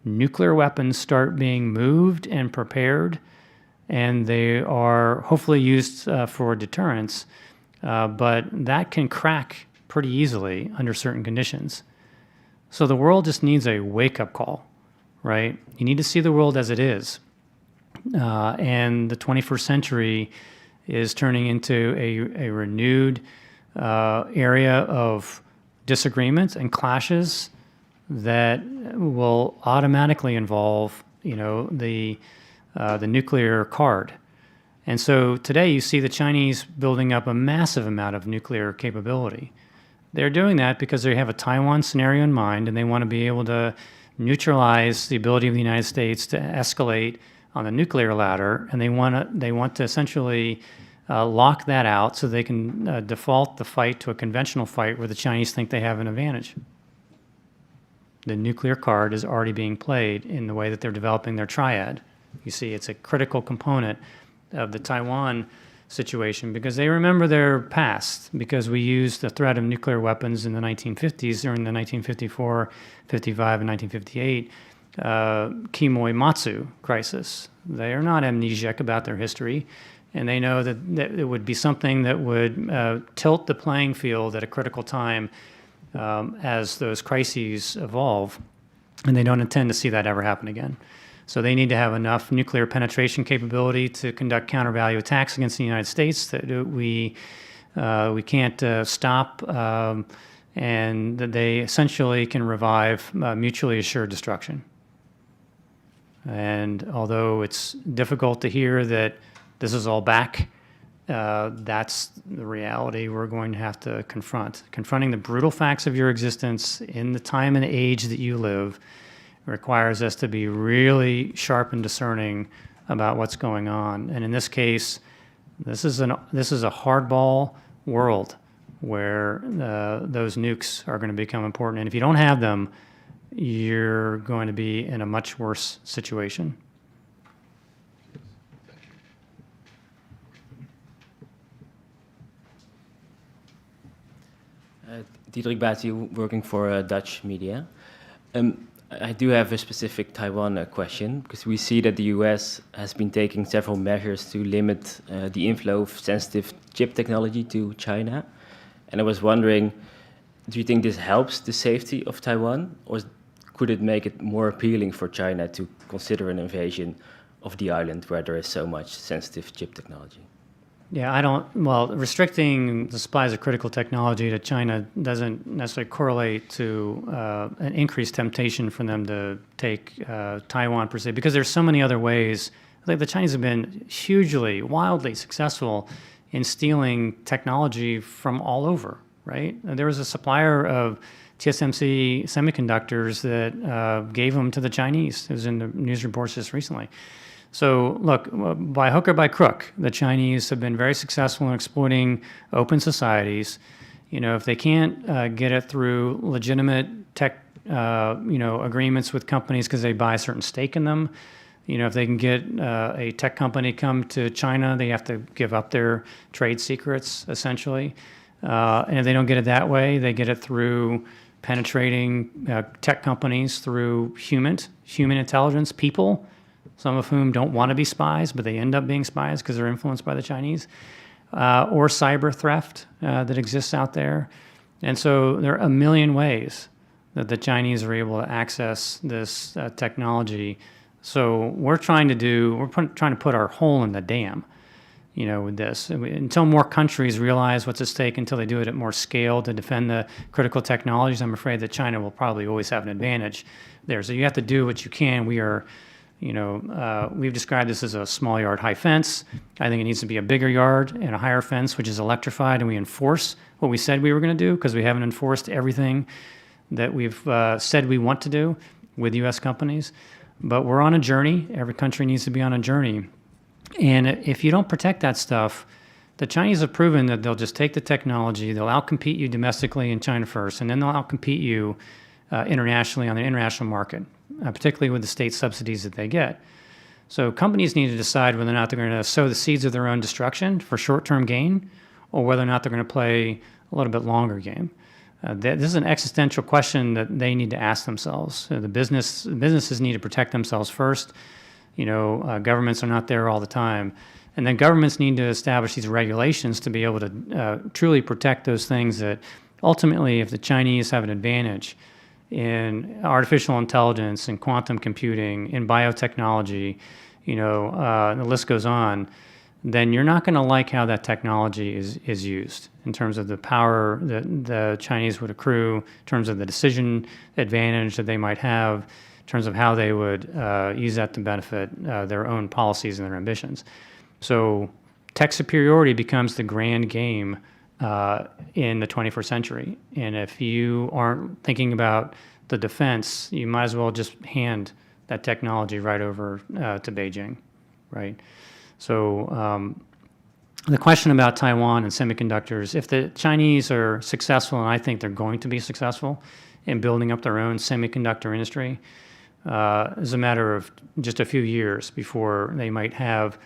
nuclear weapons start being moved and prepared, and they are hopefully used for deterrence. But that can crack pretty easily under certain conditions. So the world just needs a wake-up call, right? You need to see the world as it is. And the 21st century is turning into a renewed area of disagreements and clashes that will automatically involve, the nuclear card. And so today you see the Chinese building up a massive amount of nuclear capability. They're doing that because they have a Taiwan scenario in mind, and they want to be able to neutralize the ability of the United States to escalate on the nuclear ladder, and they want to essentially lock that out so they can default the fight to a conventional fight where the Chinese think they have an advantage. The nuclear card is already being played in the way that they're developing their triad. You see, it's a critical component of the Taiwan situation because they remember their past, because we used the threat of nuclear weapons in the 1950s, during the 1954, 55, and 1958 Kimoy-Matsu crisis. They are not amnesiac about their history, and they know that it would be something that would tilt the playing field at a critical time as those crises evolve, and they don't intend to see that ever happen again. So they need to have enough nuclear penetration capability to conduct counter-value attacks against the United States that we can't stop, and that they essentially can revive mutually assured destruction. And although it's difficult to hear that this is all back, that's the reality we're going to have to confront. Confronting the brutal facts of your existence in the time and age that you live requires us to be really sharp and discerning about what's going on. And in this case, this is a hardball world where those nukes are going to become important. And if you don't have them, you're going to be in a much worse situation. Diederik Batu, working for Dutch media. I do have a specific Taiwan question, because we see that the US has been taking several measures to limit the inflow of sensitive chip technology to China. And I was wondering, do you think this helps the safety of Taiwan, or could it make it more appealing for China to consider an invasion of the island where there is so much sensitive chip technology? Yeah, restricting the supplies of critical technology to China doesn't necessarily correlate to an increased temptation for them to take Taiwan per se, because there's so many other ways. Like the Chinese have been hugely, wildly successful in stealing technology from all over, right? There was a supplier of TSMC semiconductors that gave them to the Chinese. It was in the news reports just recently. So look, by hook or by crook, the Chinese have been very successful in exploiting open societies. You know, if they can't get it through legitimate tech, agreements with companies because they buy a certain stake in them, you know, if they can get a tech company come to China, they have to give up their trade secrets, essentially. And if they don't get it that way, they get it through penetrating tech companies through human intelligence, people, some of whom don't want to be spies, but they end up being spies because they're influenced by the Chinese, or cyber theft that exists out there. And so there are a million ways that the Chinese are able to access this technology. So we're trying to put our hole in the dam, you know, with this. Until more countries realize what's at stake, until they do it at more scale to defend the critical technologies, I'm afraid that China will probably always have an advantage there. So you have to do what you can. We've described this as a small yard, high fence. I think it needs to be a bigger yard and a higher fence, which is electrified, and we enforce what we said we were going to do, because we haven't enforced everything that we've said we want to do with U.S. companies. But we're on a journey. Every country needs to be on a journey. And if you don't protect that stuff, the Chinese have proven that they'll just take the technology, they'll outcompete you domestically in China first, and then they'll outcompete you internationally on the international market, particularly with the state subsidies that they get. So companies need to decide whether or not they're going to sow the seeds of their own destruction for short-term gain, or whether or not they're going to play a little bit longer game. This is an existential question that they need to ask themselves. The businesses need to protect themselves first. Governments are not there all the time. And then governments need to establish these regulations to be able to truly protect those things that ultimately, if the Chinese have an advantage in artificial intelligence and quantum computing, in biotechnology, the list goes on, then you're not going to like how that technology is used in terms of the power that the Chinese would accrue, in terms of the decision advantage that they might have, in terms of how they would use that to benefit their own policies and their ambitions. So tech superiority becomes the grand game in the 21st century. And if you aren't thinking about the defense, you might as well just hand that technology right over to Beijing, right? So the question about Taiwan and semiconductors, if the Chinese are successful, and I think they're going to be successful in building up their own semiconductor industry, it's a matter of just a few years before they might have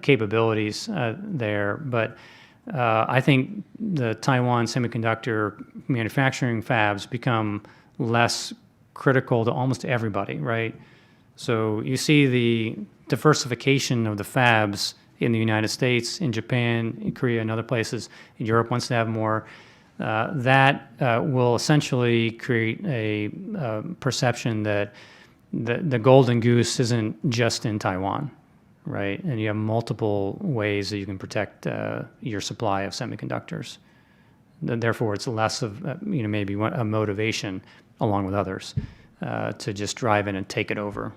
capabilities there. But I think the Taiwan semiconductor manufacturing fabs become less critical to almost everybody, right? So you see the diversification of the fabs in the United States, in Japan, in Korea, and other places. Europe wants to have more. That will essentially create a perception that the golden goose isn't just in Taiwan, right? And you have multiple ways that you can protect your supply of semiconductors. Therefore, it's less of maybe a motivation, along with others, to just drive in and take it over.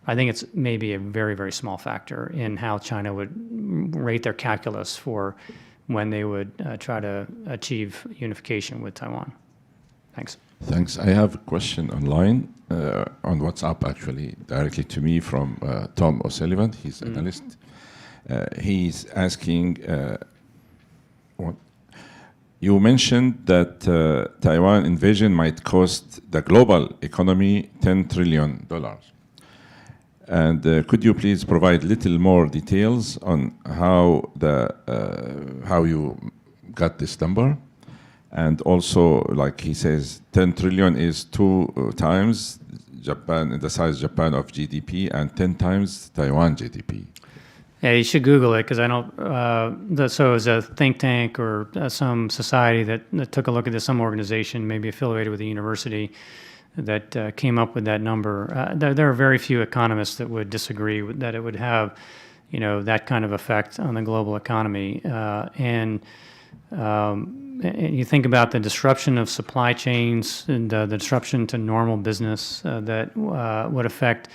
I think it's maybe a very, very small factor in how China would rate their calculus for when they would try to achieve unification with Taiwan. Thanks. Thanks. I have a question online on WhatsApp, actually, directly to me from Tom O'Sullivan. He's an analyst. He's asking, what? You mentioned that Taiwan invasion might cost the global economy $10 trillion. And could you please provide little more details on how you got this number? And also, like he says, 10 trillion is 2 times Japan, the size of Japan of GDP, and 10 times Taiwan GDP. Yeah, you should Google it, because I don't. So, as a think tank or some society that took a look at this, some organization, maybe affiliated with a university, that came up with that number. There are very few economists that would disagree that it would have, that kind of effect on the global economy. And you think about the disruption of supply chains and the disruption to normal business that would affect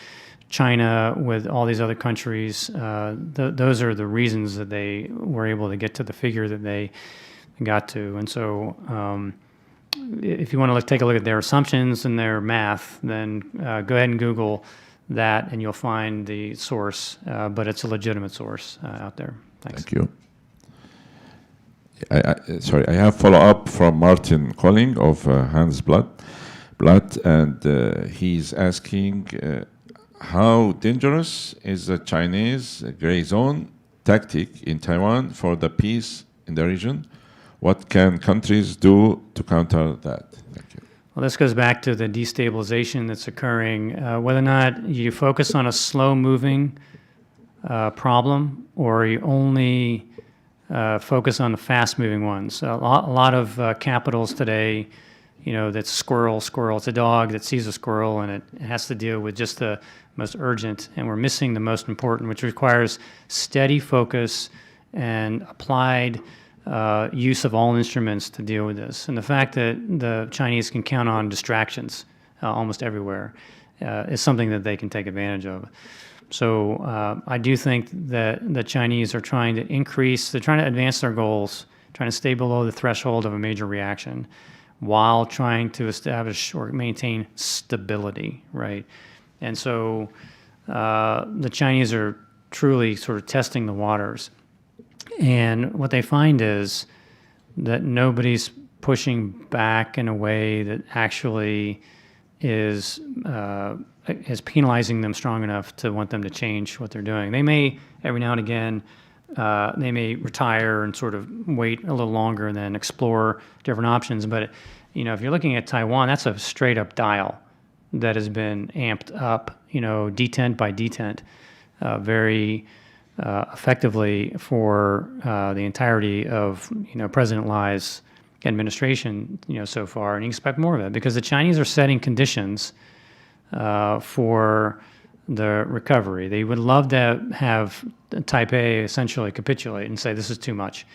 China with all these other countries. Those are the reasons that they were able to get to the figure that they got to. And so if you want to take a look at their assumptions and their math, then go ahead and Google that, and you'll find the source. But it's a legitimate source out there. Thanks. Thank you. I have follow-up from Martin Colling of Handelsblatt, and he's asking how dangerous is the Chinese gray zone tactic in Taiwan for the peace in the region? What can countries do to counter that? Thank you. Well, this goes back to the destabilization that's occurring. Whether or not you focus on a slow-moving problem, or you only focus on the fast-moving ones. A lot of capitals today, that's squirrel. It's a dog that sees a squirrel, and it has to deal with just the most urgent, and we're missing the most important, which requires steady focus and applied use of all instruments to deal with this. And the fact that the Chinese can count on distractions almost everywhere is something that they can take advantage of. So I do think that the Chinese are trying to advance their goals, trying to stay below the threshold of a major reaction, while trying to establish or maintain stability, right? And so the Chinese are truly sort of testing the waters. And what they find is that nobody's pushing back in a way that actually is penalizing them strong enough to want them to change what they're doing. They may, every now and again, they may retire and sort of wait a little longer and then explore different options. But, if you're looking at Taiwan, that's a straight up dial that has been amped up, detent by detent, very effectively for the entirety of, President Lai's administration, so far. And you expect more of it, because the Chinese are setting conditions for the recovery. They would love to have Taipei essentially capitulate and say, this is too much,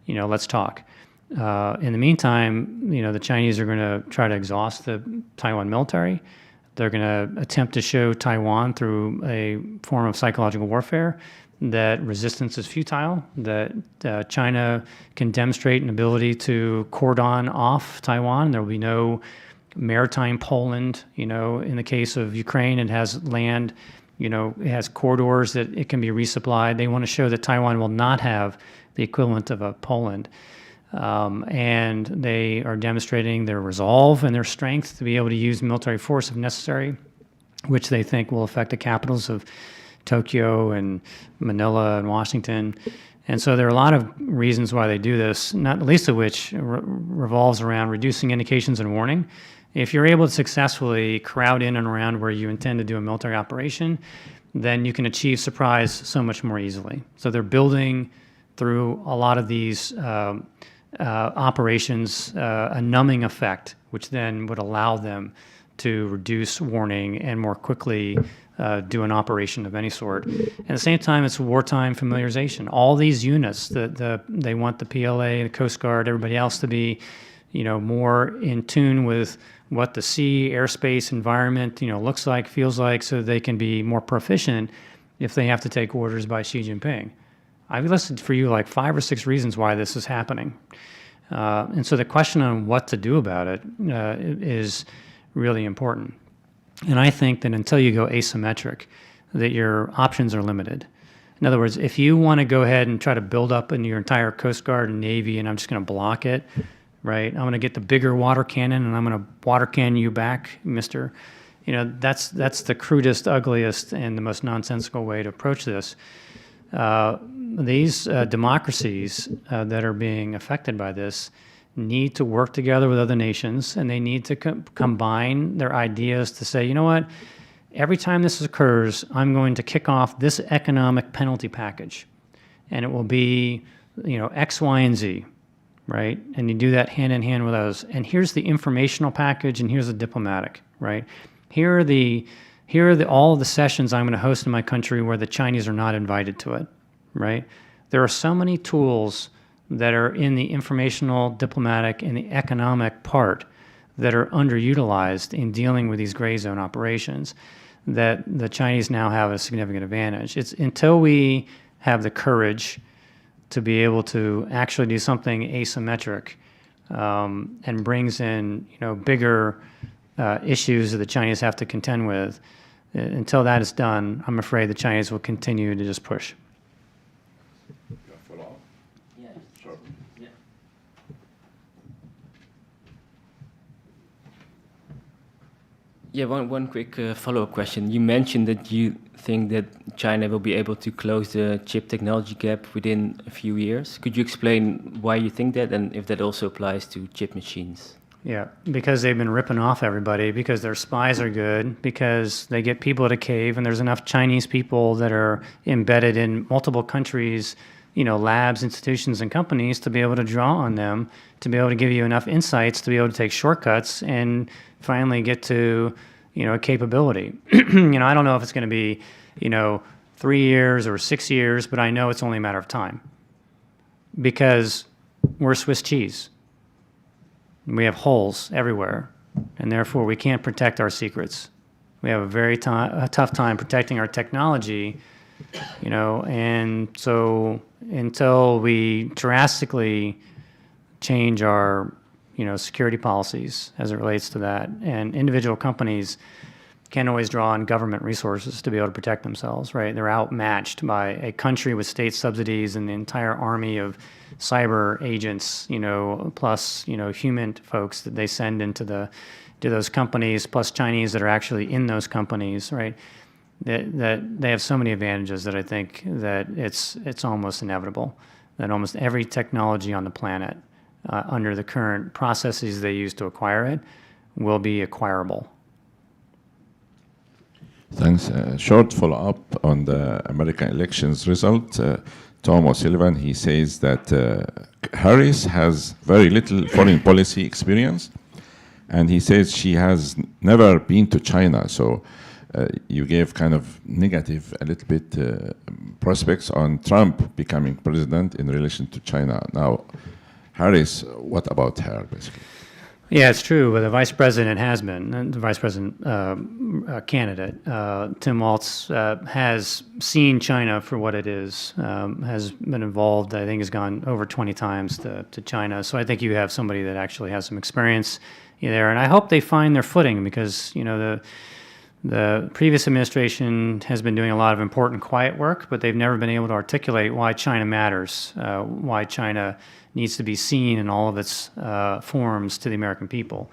let's talk. In the meantime, the Chinese are going to try to exhaust the Taiwan military. They're going to attempt to show Taiwan through a form of psychological warfare that resistance is futile, that China can demonstrate an ability to cordon off Taiwan. There will be no maritime Poland. In the case of Ukraine, it has land, it has corridors that it can be resupplied. They want to show that Taiwan will not have the equivalent of a Poland. And they are demonstrating their resolve and their strength to be able to use military force if necessary, which they think will affect the capitals of Tokyo and Manila and Washington. And so there are a lot of reasons why they do this, not the least of which revolves around reducing indications and warning. If you're able to successfully crowd in and around where you intend to do a military operation, then you can achieve surprise so much more easily. So they're building through a lot of these operations a numbing effect, which then would allow them to reduce warning and more quickly do an operation of any sort. At the same time, it's wartime familiarization. All these units, they want the PLA, the Coast Guard, everybody else to be, more in tune with what the sea, airspace, environment, looks like, feels like, so they can be more proficient if they have to take orders by Xi Jinping. I've listed for you like 5 or 6 reasons why this is happening. And so the question on what to do about it is really important. And I think that until you go asymmetric, that your options are limited. In other words, if you want to go ahead and try to build up in your entire Coast Guard and Navy, and I'm just going to block it, right? I'm going to get the bigger water cannon, and I'm going to water cannon you back, mister. That's the crudest, ugliest, and the most nonsensical way to approach this. These democracies that are being affected by this need to work together with other nations, and they need to combine their ideas to say, you know what, every time this occurs, I'm going to kick off this economic penalty package, and it will be, X, Y, and Z, right? And you do that hand in hand with those. And here's the informational package, and here's the diplomatic, right? Here are all of the sessions I'm going to host in my country where the Chinese are not invited to it, right? There are so many tools that are in the informational, diplomatic, and the economic part that are underutilized in dealing with these gray zone operations that the Chinese now have a significant advantage. It's until we have the courage to be able to actually do something asymmetric and brings in, bigger issues that the Chinese have to contend with. Until that is done, I'm afraid the Chinese will continue to just push. Yeah, one quick follow-up question. You mentioned that you think that China will be able to close the chip technology gap within a few years. Could you explain why you think that, and if that also applies to chip machines? Yeah, because they've been ripping off everybody, because their spies are good, because they get people at a cave, and there's enough Chinese people that are embedded in multiple countries, labs, institutions, and companies to be able to draw on them, to be able to give you enough insights to be able to take shortcuts and finally get to, a capability. I don't know if it's going to be, 3 years or 6 years, but I know it's only a matter of time because we're Swiss cheese. We have holes everywhere, and therefore we can't protect our secrets. We have a tough time protecting our technology, and so until we drastically change our security policies as it relates to that. And individual companies can't always draw on government resources to be able to protect themselves, right? They're outmatched by a country with state subsidies and the entire army of cyber agents, plus, human folks that they send to those companies, plus Chinese that are actually in those companies, right? That they have so many advantages that I think that it's almost inevitable that almost every technology on the planet under the current processes they use to acquire it will be acquirable. Thanks. Short follow-up on the American elections result. Tom O'Sullivan, he says that Harris has very little foreign policy experience, and he says she has never been to China. So you gave kind of negative, a little bit, prospects on Trump becoming president in relation to China. Now, Harris, what about her, basically? Yeah, it's true. But the vice president has been, the vice president candidate, Tim Walz, has seen China for what it is, has been involved, I think has gone over 20 times to China. So I think you have somebody that actually has some experience there. And I hope they find their footing because, the previous administration has been doing a lot of important quiet work, but they've never been able to articulate why China matters, why China needs to be seen in all of its forms to the American people.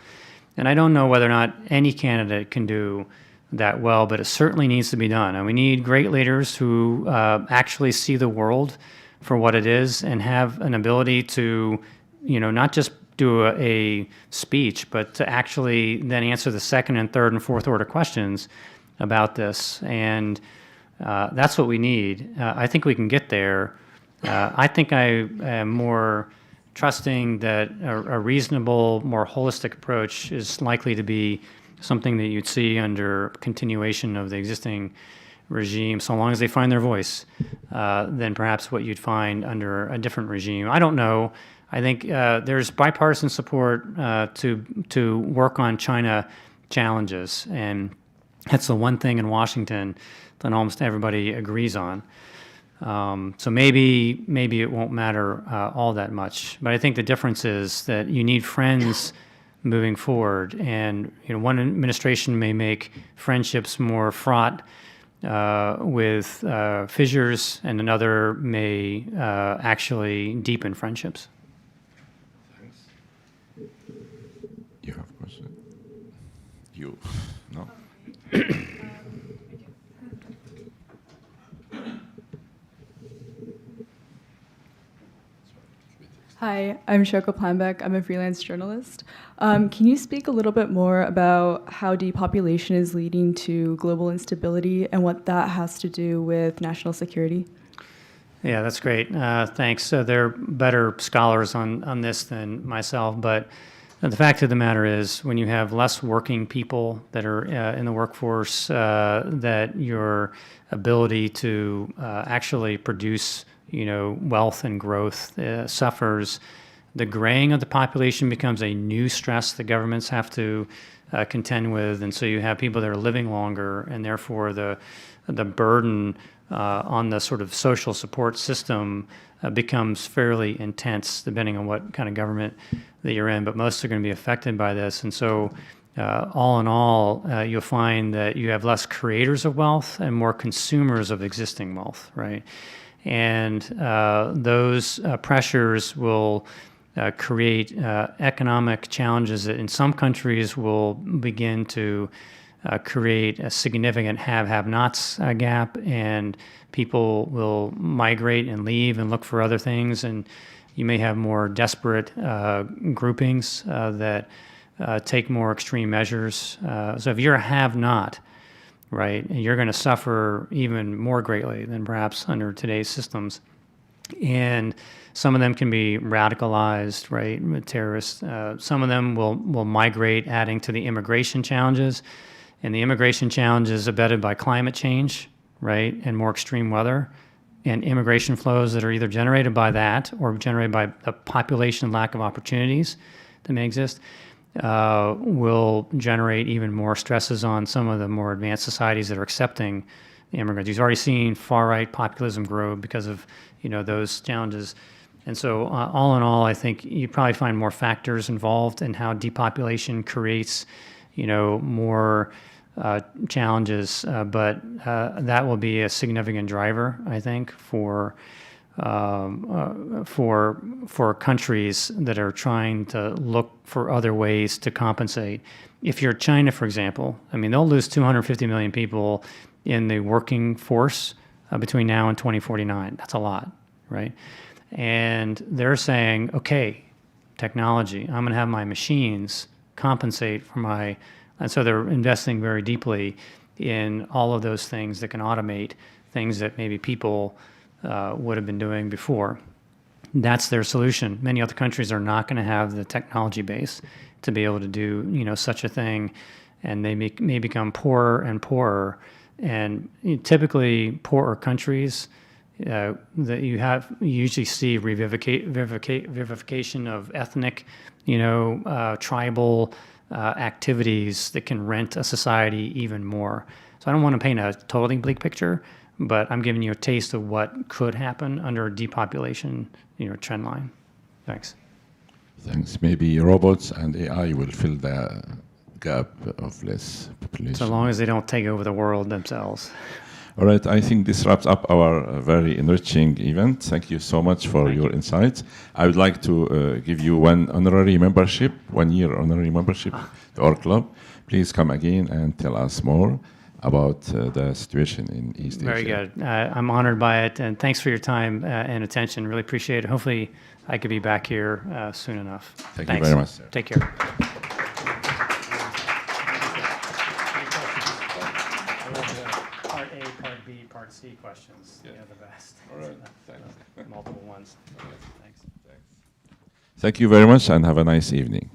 And I don't know whether or not any candidate can do that well, but it certainly needs to be done. And we need great leaders who actually see the world for what it is and have an ability to, not just do a speech, but to actually then answer the second and third and fourth order questions about this. And that's what we need. I think we can get there. I think I am more trusting that a reasonable, more holistic approach is likely to be something that you'd see under continuation of the existing regime, so long as they find their voice, than perhaps what you'd find under a different regime. I don't know. I think there's bipartisan support to work on China challenges, and that's the one thing in Washington that almost everybody agrees on. So maybe it won't matter all that much, but I think the difference is that you need friends moving forward, and one administration may make friendships more fraught with fissures, and another may actually deepen friendships. Thanks. You have a question? You? No? Hi, I'm Shoko Planbeck. I'm a freelance journalist. Can you speak a little bit more about how depopulation is leading to global instability and what that has to do with national security? Yeah, that's great. Thanks. So there are better scholars on this than myself, but the fact of the matter is when you have less working people that are in the workforce, that your ability to actually produce wealth and growth suffers. The graying of the population becomes a new stress the governments have to contend with, and so you have people that are living longer, and therefore the burden on the sort of social support system becomes fairly intense, depending on what kind of government that you're in. But most are going to be affected by this, and so all in all, you'll find that you have less creators of wealth and more consumers of existing wealth, right? And those pressures will create economic challenges that in some countries will begin to create a significant have-have-nots gap, and people will migrate and leave and look for other things, and you may have more desperate groupings that take more extreme measures. So if you're a have-not, right, you're going to suffer even more greatly than perhaps under today's systems. And some of them can be radicalized, right, with terrorists. Some of them will migrate, adding to the immigration challenges. And the immigration challenge is abetted by climate change, right, and more extreme weather, and immigration flows that are either generated by that or generated by the population lack of opportunities that may exist. Will generate even more stresses on some of the more advanced societies that are accepting immigrants. You've already seen far-right populism grow because of those challenges. And so all in all, I think you probably find more factors involved in how depopulation creates more challenges, but that will be a significant driver, I think, for countries that are trying to look for other ways to compensate. If you're China, for example, they'll lose 250 million people in the working force between now and 2049. That's a lot, right? And they're saying, okay, technology, I'm going to have my machines compensate for and so they're investing very deeply in all of those things that can automate things that maybe people would have been doing before. That's their solution. Many other countries are not going to have the technology base to be able to do such a thing, and they may become poorer and poorer. And typically, poorer countries that you usually see revivification of ethnic, tribal activities that can rent a society even more. So I don't want to paint a totally bleak picture, but I'm giving you a taste of what could happen under a depopulation, trend line. Thanks. Thanks. Maybe robots and AI will fill the gap of less population. So long as they don't take over the world themselves. All right, I think this wraps up our very enriching event. Thank you so much for your insights. I would like to give you one honorary membership, 1 year honorary membership to our club. Please come again and tell us more. about the situation in East Very Asia. good. I'm honored by it, and thanks for your time and attention. Really appreciate it. Hopefully, I could be back here soon enough. Thank you Thanks. very much, sir. Take care. Part A, Part B, Part C questions. Yeah, the best. All right. Thanks. Multiple ones. Thanks. Thank you very much and have a nice evening.